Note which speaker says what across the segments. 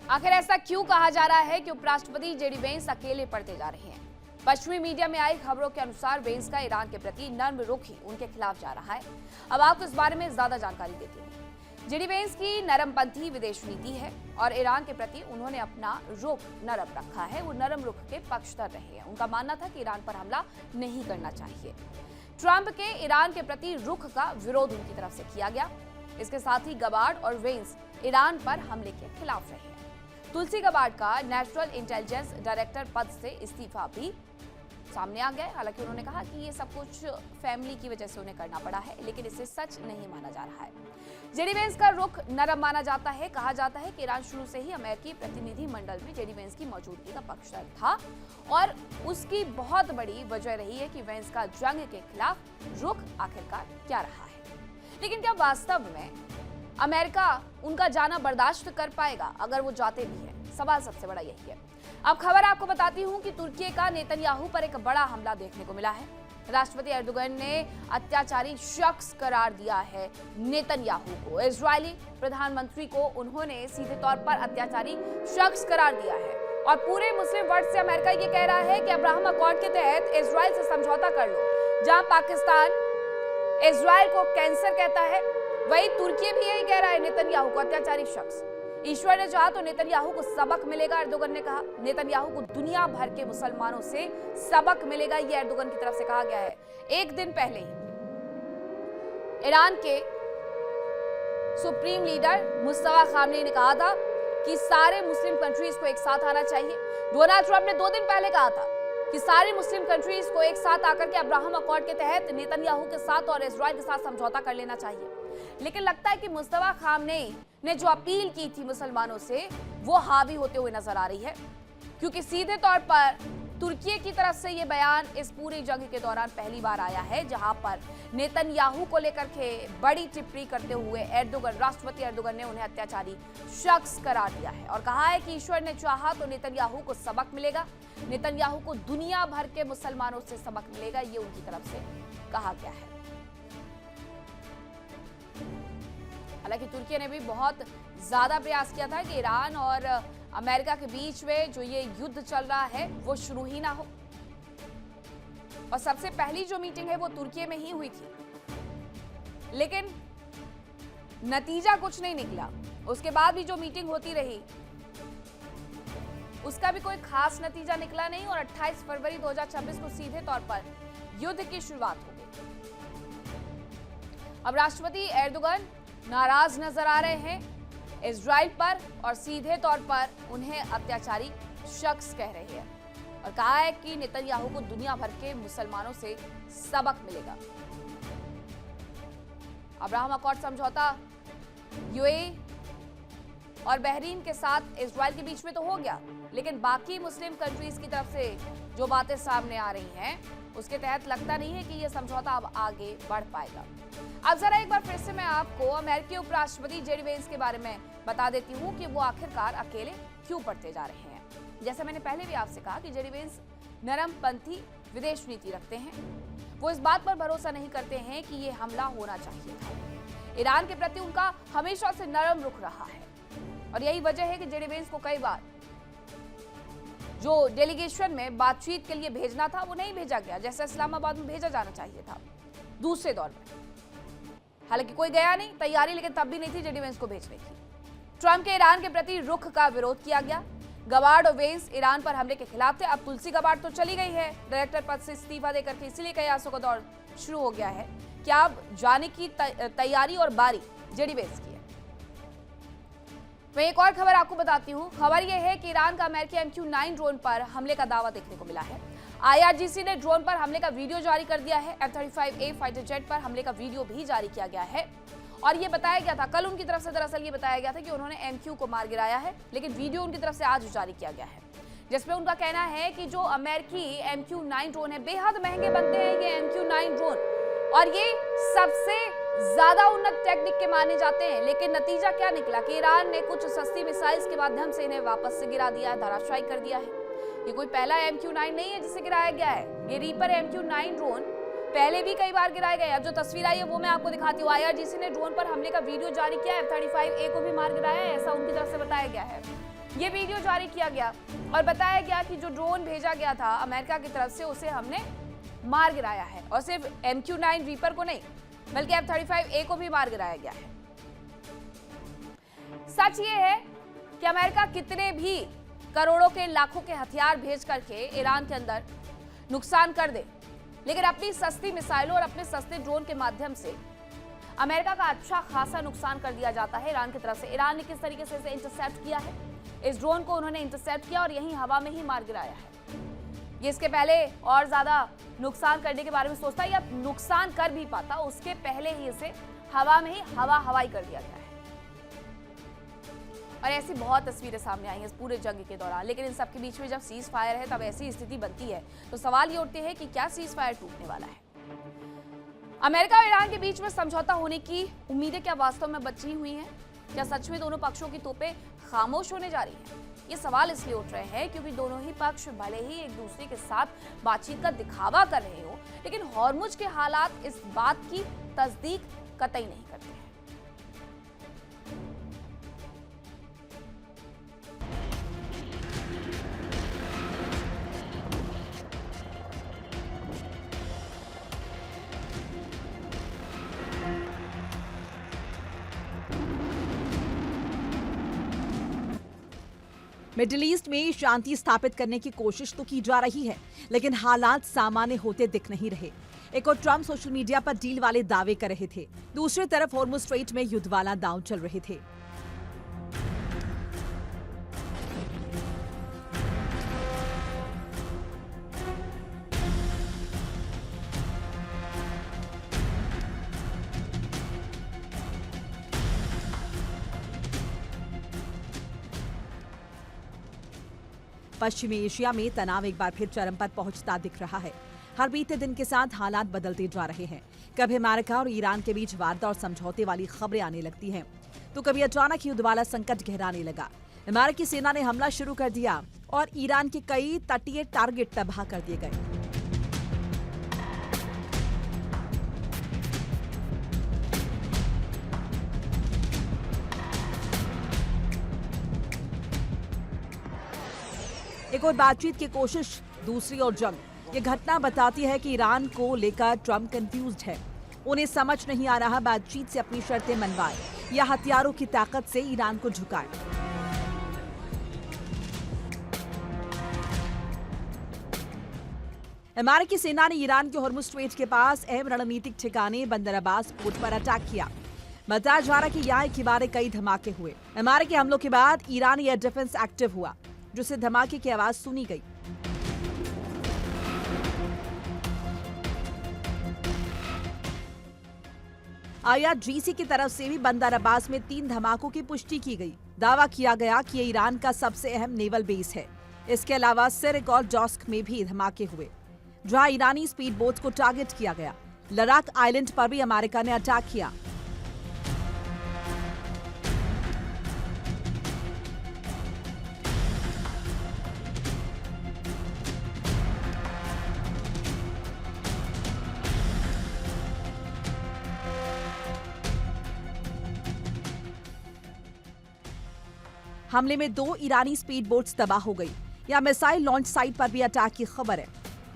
Speaker 1: आखिर ऐसा क्यों कहा जा रहा है कि उपराष्ट्रपति जेडी वेंस अकेले पड़ते जा रहे हैं? पश्चिमी मीडिया में आई खबरों के अनुसार वेंस का ईरान के प्रति नर्म रुख ही उनके खिलाफ जा रहा है। अब आपको इस बारे में ज्यादा जानकारी देती हूँ। जेडी वेंस की नरमपंथी विदेश नीति है और ईरान के प्रति उन्होंने अपना रुख नरम रखा है। वो नरम रुख के पक्षधर रहे हैं। उनका मानना था कि ईरान पर हमला नहीं करना चाहिए। ट्रंप के ईरान के प्रति रुख का विरोध उनकी तरफ से किया गया। इसके साथ ही गबार्ड और वेंस ईरान पर हमले के खिलाफ रहे हैं। तुलसी गबार्ड का नेशनल इंटेलिजेंस डायरेक्टर पद से इस्तीफा भी सामने आ गया है। हालांकि उन्होंने कहा कि ये सब कुछ फैमिली की वजह से उन्हें करना पड़ा है, लेकिन इसे सच नहीं माना जा रहा है। जेडी वेंस का रुख नरम माना जाता है। कहा जाता है कि ईरान शुरू से ही अमेरिकी प्रतिनिधि मंडल में जेडी वेंस की मौजूदगी का पक्षधर था और उसकी बहुत बड़ी वजह रही है कि वेंस का जंग के खिलाफ रुख आखिरकार क्या रहा है। लेकिन क्या वास्तव में अमेरिका उनका जाना बर्दाश्त कर पाएगा अगर वो जाते भी हैं? सवाल सबसे बड़ा यही है। अब खबर आपको बताती हूं कि तुर्की का नेतन्याहू पर एक बड़ा हमला देखने को मिला है। राष्ट्रपति एर्दोगन ने अत्याचारी शख्स करार दिया है नेतन्याहू को। इजरायली प्रधानमंत्री को उन्होंने सीधे तौर पर अत्याचारी शख्स करार दिया है और पूरे मुस्लिम वर्ल्ड से अमेरिका ये कह रहा है कि अब्राहम अकॉर्ड के तहत इजराइल से समझौता कर लो। जहां पाकिस्तान इजराइल को कैंसर कहता है, वही तुर्की भी यही कह रहा है नेतन्याहू को अत्याचारी शख्स। ईश्वर ने चाहा तो नेतन्याहू को सबक मिलेगा, एर्दोगन ने कहा। नेतन्याहू को दुनिया भर के मुसलमानों से सबक मिलेगा, यह एर्दोगन की तरफ से कहा गया है। एक दिन पहले ही ईरान के सुप्रीम लीडर मुस्तफा खामनेई ने कहा था कि सारे मुस्लिम कंट्रीज को एक साथ आना चाहिए। डोनाल्ड ट्रंप ने 2 दिन पहले कहा था कि सारी मुस्लिम कंट्रीज को एक साथ आकर के अब्राहम अकॉर्ड के तहत नेतन्याहू के साथ और इजराइल के साथ समझौता कर लेना चाहिए। लेकिन लगता है कि मुस्तफा खामनेई ने जो अपील की थी मुसलमानों से, वो हावी होते हुए नजर आ रही है, क्योंकि सीधे तौर पर तुर्की की तरफ से ये बयान इस पूरी जंग के दौरान पहली बार आया है, जहां पर नेतन्याहू को लेकर के बड़ी टिप्पणी करते हुए राष्ट्रपति एर्दोगन ने उन्हें अत्याचारी शख्स करार दिया है और कहा है कि ईश्वर ने चाहा तो नेतन्याहू को सबक मिलेगा, नेतन्याहू को दुनिया भर के मुसलमानों से सबक मिलेगा, ये उनकी तरफ से कहा गया है। हालांकि तुर्की ने भी बहुत ज्यादा प्रयास किया था कि ईरान और अमेरिका के बीच में जो ये युद्ध चल रहा है वो शुरू ही ना हो, और सबसे पहली जो मीटिंग है वो तुर्की में ही हुई थी। लेकिन नतीजा कुछ नहीं निकला। उसके बाद भी जो मीटिंग होती रही उसका भी कोई खास नतीजा निकला नहीं और 28 फरवरी 2026 को सीधे तौर पर युद्ध की शुरुआत हो गई। अब राष्ट्रपति एर्दोगन नाराज नजर आ रहे हैं इजराइल पर और सीधे तौर पर उन्हें अत्याचारी शख्स कह रहे हैं और कहा है कि नेतन्याहू को दुनिया भर के मुसलमानों से सबक मिलेगा। अब्राहम अकॉर्ड समझौता यूएई और बहरीन के साथ इजराइल के बीच में तो हो गया, लेकिन बाकी मुस्लिम कंट्रीज की तरफ से जो बातें सामने आ रही हैं उसके तहत लगता नहीं है कि यह समझौता अब आगे बढ़ पाएगा। अब जरा एक बार फिर से मैं आपको अमेरिकी उपराष्ट्रपति जेडी वेंस के बारे में बता देती हूँ कि वो आखिरकार अकेले क्यों पड़ते जा रहे हैं। जैसे मैंने पहले भी आपसे कहा कि जेडी वेंस नरमपंथी विदेश नीति रखते हैं। वो इस बात पर भरोसा नहीं करते हैं कि ये हमला होना चाहिए था। ईरान के प्रति उनका हमेशा से नरम रुख रहा है और यही वजह है कि जेडी वेंस को कई बार जो डेलीगेशन में बातचीत के लिए भेजना था वो नहीं भेजा गया, जैसे इस्लामाबाद में भेजा जाना चाहिए था दूसरे दौर में। हालांकि कोई गया नहीं, तैयारी लेकिन तब भी नहीं थी जेडी वेंस को भेजने की। ट्रंप के ईरान के प्रति रुख का विरोध किया गया। गबार्ड और वेंस ईरान पर हमले के खिलाफ थे। अब तुलसी गबार्ड तो चली गई है डायरेक्टर पद से इस्तीफा देकर के, इसीलिए कयासों का दौर शुरू हो गया है कि अब जाने की तैयारी और बारी जेडी वेंस की है। मैं एक और खबर आपको बताती हूँ। खबर यह है कि ईरान का अमेरिकी MQ-9 ड्रोन पर हमले का दावा देखने को मिला है। IRGC ने ड्रोन पर हमले का वीडियो जारी कर दिया है। F-35A फाइटर जेट पर हमले का वीडियो भी जारी किया गया है और ये बताया गया था, कल उनकी तरफ से दरअसल ये बताया गया था कि उन्होंने MQ को मार गिराया है, लेकिन वीडियो उनकी तरफ से आज जारी किया गया है जिसमें उनका कहना है कि जो अमेरिकी MQ-9 ड्रोन है बेहद महंगे बनते हैं ये MQ-9 ड्रोन और ये सबसे ज्यादा उन्नत टेक्निक के माने जाते हैं। लेकिन नतीजा क्या निकला कि ईरान ने कुछ सस्ती मिसाइल्स के माध्यम से इन्हें वापस से गिरा दिया है, धराशायी कर दिया है। ये कोई पहला MQ-9 नहीं है जिसे गिराया गया है। ये रीपर MQ-9 ड्रोन पहले भी कई बार गिराए गए। अब जो तस्वीर आई है वो मैं आपको दिखाती हूँ। IRGC ने ड्रोन पर हमले का वीडियो जारी किया है। F-35A को भी मार गिराया है, ऐसा उनकी तरफ से बताया गया है। ये वीडियो जारी किया गया और बताया गया कि जो ड्रोन भेजा गया था अमेरिका की तरफ से उसे हमने मार गिराया है और सिर्फ MQ-9 रीपर को नहीं बल्कि F-35A को भी मार गिराया गया है। सच ये है कि अमेरिका कितने भी करोड़ों के लाखों के हथियार भेज करके ईरान के अंदर नुकसान कर दे, लेकिन अपनी सस्ती मिसाइलों और अपने सस्ते ड्रोन के माध्यम से अमेरिका का अच्छा खासा नुकसान कर दिया जाता है ईरान की तरफ से। ईरान ने किस तरीके से इसे इंटरसेप्ट किया है, इस ड्रोन को उन्होंने इंटरसेप्ट किया और यहीं हवा में ही मार गिराया है। ये इसके पहले और ज्यादा नुकसान करने के बारे में सोचता या नुकसान कर भी पाता, उसके पहले ही इसे हवा में ही हवाई कर दिया गया है। और ऐसी बहुत तस्वीरें सामने आई हैं इस पूरे जंग के दौरान। लेकिन इन सब के बीच में जब सीज फायर है तब ऐसी स्थिति बनती है तो सवाल ये उठते हैं कि क्या सीज फायर टूटने वाला है? अमेरिका और ईरान के बीच में समझौता होने की उम्मीदें क्या वास्तव में बची हुई हैं? क्या सच में दोनों पक्षों की तोपें खामोश होने जा रही हैं? ये सवाल इसलिए उठ रहे हैं क्योंकि दोनों ही पक्ष भले ही एक दूसरे के साथ बातचीत का दिखावा कर रहे हो, लेकिन हॉर्मुज के हालात इस बात की तस्दीक कतई नहीं करते हैं।
Speaker 2: मिडिल ईस्ट में शांति स्थापित करने की कोशिश तो की जा रही है, लेकिन हालात सामान्य होते दिख नहीं रहे। एक और ट्रम्प सोशल मीडिया पर डील वाले दावे कर रहे थे, दूसरी तरफ हॉर्मुज स्ट्रेट में युद्ध वाला दांव चल रहे थे। पश्चिमी एशिया में तनाव एक बार फिर चरम पर पहुंचता दिख रहा है। हर बीते दिन के साथ हालात बदलते जा रहे हैं। कभी अमेरिका और ईरान के बीच वार्ता और समझौते वाली खबरें आने लगती हैं, तो कभी अचानक युद्ध वाला संकट गहराने लगा। अमेरिकी सेना ने हमला शुरू कर दिया और ईरान के कई तटीय टारगेट तबाह कर दिए गए। एक और बातचीत की कोशिश, दूसरी ओर जंग। ये घटना बताती है कि ईरान को लेकर ट्रम्प कंफ्यूज्ड है। उन्हें समझ नहीं आ रहा बातचीत से अपनी शर्तें मनवाए या हथियारों की ताकत से ईरान को झुकाए। अमेरिकी सेना ने ईरान के हॉर्मुज स्ट्रेट के पास अहम रणनीतिक ठिकाने बंदर अब्बास पोर्ट पर अटैक किया। बताया जा रहा कि यहाँ एक ही बार कई धमाके हुए। अमेरिकी हमलों के बाद ईरानी एयर डिफेंस एक्टिव हुआ, जिससे धमाके की आवाज सुनी गई। IRGC की तरफ से भी बंदर अब्बास में 3 धमाकों की पुष्टि की गई। दावा किया गया कि ये ईरान का सबसे अहम नेवल बेस है। इसके अलावा सिरिक और जॉस्क में भी धमाके हुए, जहां ईरानी स्पीड बोट को टारगेट किया गया। लद्दाख आइलैंड पर भी अमेरिका ने अटैक किया। हमले में 2 ईरानी स्पीड बोट्स तबाह हो गई। या मिसाइल लॉन्च साइट पर भी अटैक की खबर है।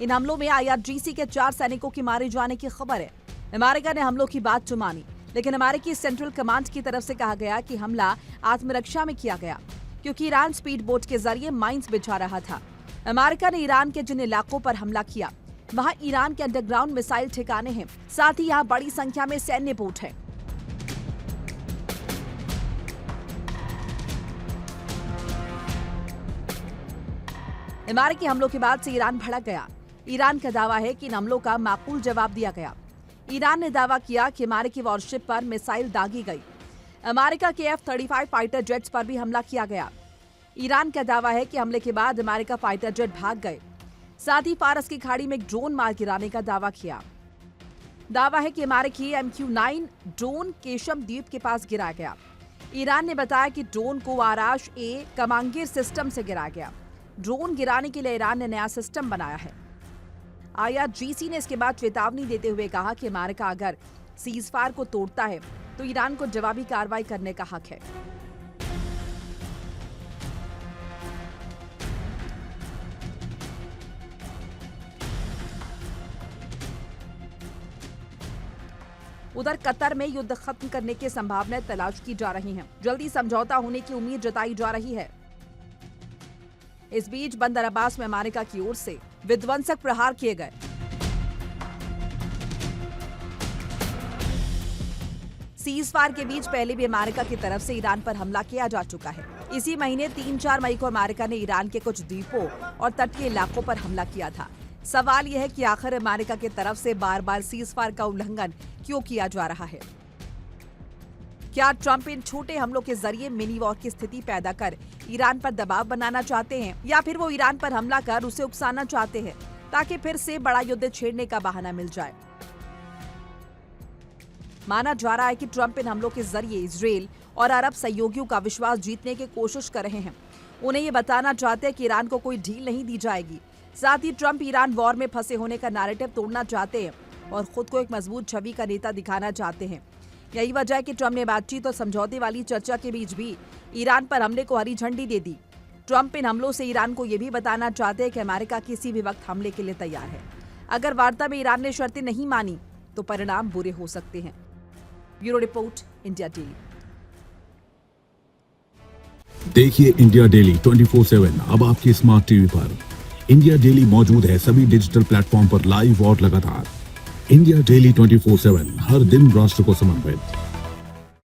Speaker 2: इन हमलों में IRGC के 4 सैनिकों के मारे जाने की खबर है। अमेरिका ने हमलों की बात तो मानी, लेकिन अमेरिकी सेंट्रल कमांड की तरफ से कहा गया कि हमला आत्मरक्षा में किया गया, क्योंकि ईरान स्पीड बोट के जरिए माइंस बिछा रहा था। अमेरिका ने ईरान के जिन इलाकों पर हमला किया, वहाँ ईरान के अंडरग्राउंड मिसाइल ठिकाने हैं, साथ ही यहाँ बड़ी संख्या में सैन्य बोट है। अमेरिकी हमलों के बाद से ईरान भड़क गया। ईरान का दावा है कि इन हमलों का माकूल जवाब दिया गया। ईरान ने दावा किया कि अमेरिकी वॉरशिप पर मिसाइल दागी गई। अमेरिका के F-35 फाइटर जेट्स पर भी हमला किया गया। ईरान का दावा है कि हमले के बाद अमेरिका फाइटर जेट भाग गए। साथ ही फारस की खाड़ी में एक ड्रोन मार गिराने का दावा किया। दावा है कि अमेरिकी MQ-9 ड्रोन केशम द्वीप के पास गिराया गया। ईरान ने बताया कि ड्रोन को आराश-ए कमांगीर सिस्टम से गिराया गया। ड्रोन गिराने के लिए ईरान ने नया सिस्टम बनाया है। IRGC ने इसके बाद चेतावनी देते हुए कहा कि अमेरिका अगर सीज फायर को तोड़ता है तो ईरान को जवाबी कार्रवाई करने का हक है। उधर कतर में युद्ध खत्म करने की संभावनाएं तलाश की जा रही हैं। जल्दी समझौता होने की उम्मीद जताई जा रही है। इस बीच बंदर अब्बास में अमेरिका की ओर से विध्वंसक प्रहार किए गए। सीजफायर के बीच पहले भी अमेरिका की तरफ से ईरान पर हमला किया जा चुका है। इसी महीने 3-4 मई को अमेरिका ने ईरान के कुछ द्वीपों और तटीय इलाकों पर हमला किया था। सवाल यह है कि आखिर अमेरिका की तरफ से बार-बार सीजफायर का उल्लंघन क्यों किया जा रहा है? क्या ट्रंप इन छोटे हमलों के जरिए मिनी वॉर की स्थिति पैदा कर ईरान पर दबाव बनाना चाहते हैं, या फिर वो ईरान पर हमला कर उसे उकसाना चाहते हैं ताकि फिर से बड़ा युद्ध छेड़ने का बहाना मिल जाए? माना जा रहा है कि ट्रंप इन हमलों के जरिए इजराइल और अरब सहयोगियों का विश्वास जीतने की कोशिश कर रहे हैं। उन्हें ये बताना चाहते हैं कि ईरान को कोई ढील नहीं दी जाएगी। साथ ही ट्रंप ईरान वॉर में फंसे होने का नैरेटिव तोड़ना चाहते हैं और खुद को एक मजबूत छवि का नेता दिखाना चाहते हैं। यही वजह है कि ट्रंप ने बातचीत और समझौते वाली चर्चा के बीच भी ईरान पर हमले को हरी झंडी दे दी। ट्रंप इन हमलों से ईरान को यह भी बताना चाहते हैं कि अमेरिका किसी भी वक्त हमले के लिए तैयार है। अगर वार्ता में ईरान ने शर्तें नहीं मानी तो परिणाम बुरे हो सकते हैं। Bureau report, India daily.
Speaker 3: देखिए इंडिया डेली 24/7 अब आपके स्मार्ट टीवी पर। इंडिया डेली मौजूद है सभी डिजिटल प्लेटफॉर्म पर लाइव और लगातार। इंडिया डेली 24/7 हर दिन राष्ट्र को समर्पित।